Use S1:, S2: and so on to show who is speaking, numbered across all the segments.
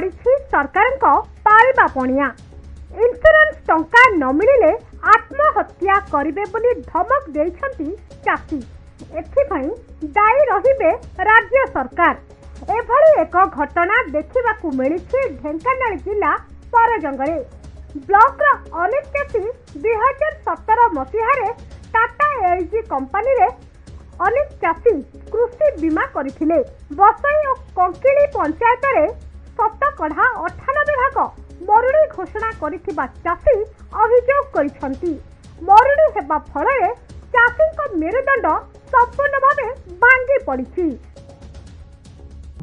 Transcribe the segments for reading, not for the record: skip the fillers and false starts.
S1: पड़ी सरकार पालिबा पणिया। इंश्योरेंस टंका न मिलिले आत्महत्या करिवे बोली धमक देइछंती चाषी। एथिପାଇଁ दायी रहिबे राज्य सरकार। एभली एक घटना देखिबाकू मिलिछि ढेंकानाल जिला परजंगरे। ब्लॉक अनेक चाषी 2017 मसीह टाटा एलजी कंपनी रे अनेक चाषी कृषि बीमा करथिले। बसई और कंकिली पंचायत रे शतकड़ा 98 भाग मरुड़ी घोषणा करिथिबा चाषी अभियोग करिसंती। मरुड़ी हेबा फଳରେ चाषीक मेरुदंड संपूर्ण भावे भांगी पड़िछि।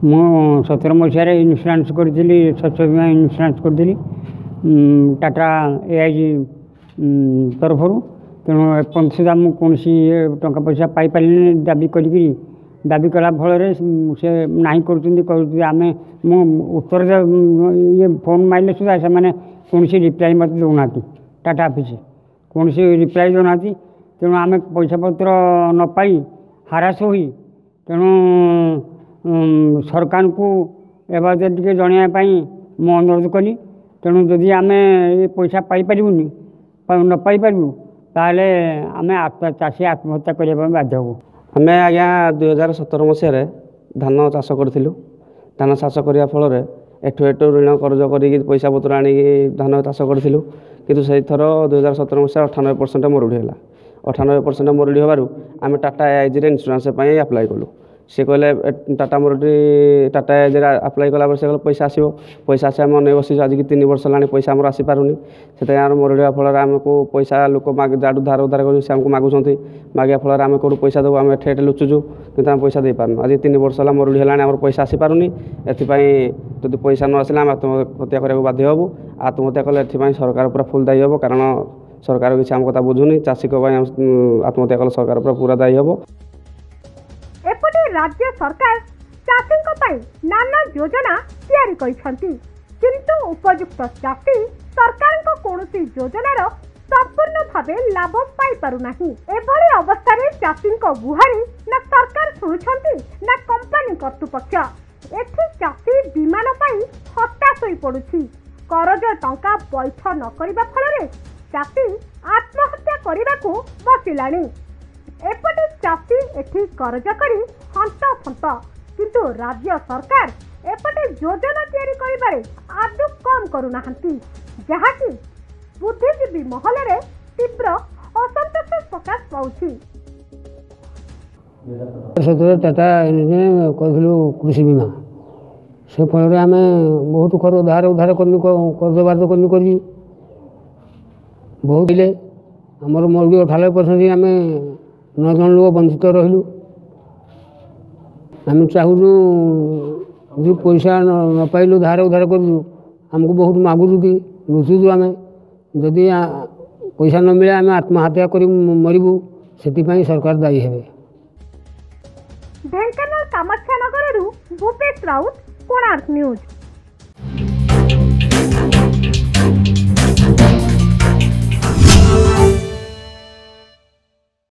S2: मु 17 मसीह इन्शुरांस करथिली, शस्य बीमा इन्शुरांस करथिली टाटा एआईजी तरफरु। तेणु एपन सुधा मु कौन टंका पैसा पाई पारे दाबी दाबी कला फल से नहीं कर आम मु उत्तर ये फोन मारे सुधा से मैंने कौन रिप्लाई मत दौना टाटा ऑफिस कौन रिप्लाई दौना। तेणु आम पैसा पत्र न पाई हारास हो तेणु सरकार को एवं टे जनवाई मु अनुरोध कली। तेणु जदि आम ये पैसा पाई पारूनी न पाई पारू ताले आम चाषी आत्महत्या करने बाध्य हूँ।
S3: आम आज्ञा 2017 मसीह धान चाष करूँ। धान चाष करने फल एठू ऋण कर्ज कर पैसा पत्र आनी धान चाष करूँ। किंतु से थर 2017 मसीह 98% मरुड़ी है। 98% मरुड़ी हबार आम टाटा एआईजी इन्शुरांस अप्लाई कलु। सी कहले टाटा मरुड़ी टाटा एआईजी अप्लाई कला से पैसा आसो पैसा आस मन बस आज 3 वर्ष है पैसा आमर आसीपारूनी। से मरुड़ी फल आमको पैसा लोक जाडू धार उधार कर मागुंट मागे फल आम कौट पैसा देव आम एठे लुचुचु कि पैसा दे पार्न। आज 3 वर्ष है मरुड़ी है पैसा आसीपारूनी। एदि पैसा न आसले आम आत्महत्या करने बाध्य हबू। आत्महत्या कले सरकार पूरा फुल दायी हम कारण सरकार किसी आम कथा बुझुनी। चाषी आत्महत्या कले सरकार पूरा दायी हम।
S1: एपटे राज्य सरकार चाषी नाना योजना तैयारी करिसंती, किंतु उपयुक्त चाषी सरकार को कौनसी योजनार संपूर्ण भावे लाभ पाई पारु नाही। एभली अवस्था रे चाषी गुहारी ना सरकार शुणुछंती ना कंपनी कर्तृपक्ष। एठी चाषी विमान पाई हताश होई पडुछि। करज टंका पैठ न करिबा फଳରେ चाषी आत्महत्या करिबाकू बसिलाणी। एपटे चाषी एठी करज करी हंत फंत, किंतु राज्य सरकार एपटे योजना तैयारी करिबारे आदु कम करुनाहांती, जहाँकि बुद्धिजीवी महल रे तीव्र असंतोष प्रकाश पाउछि।
S2: टाटा कहलु कृषि बीमा से फल आम बहुत कर उधार उधार कर्जबाद कर बहुत आमर मरुड़ी 98% आम 9 जन लोग वंचित रहिलु। आम चाहूँ जो पैसा न पाइलु धार उधार करूँ आमको बहुत मागुचु कि लुचुचु। आम जदि पैसा न मिले आम आत्महत्या कर मरबू से सरकार दायी हे।
S1: ढेंकानाल कामाक्षानगर भूपेश राउत, कोणार्क न्यूज।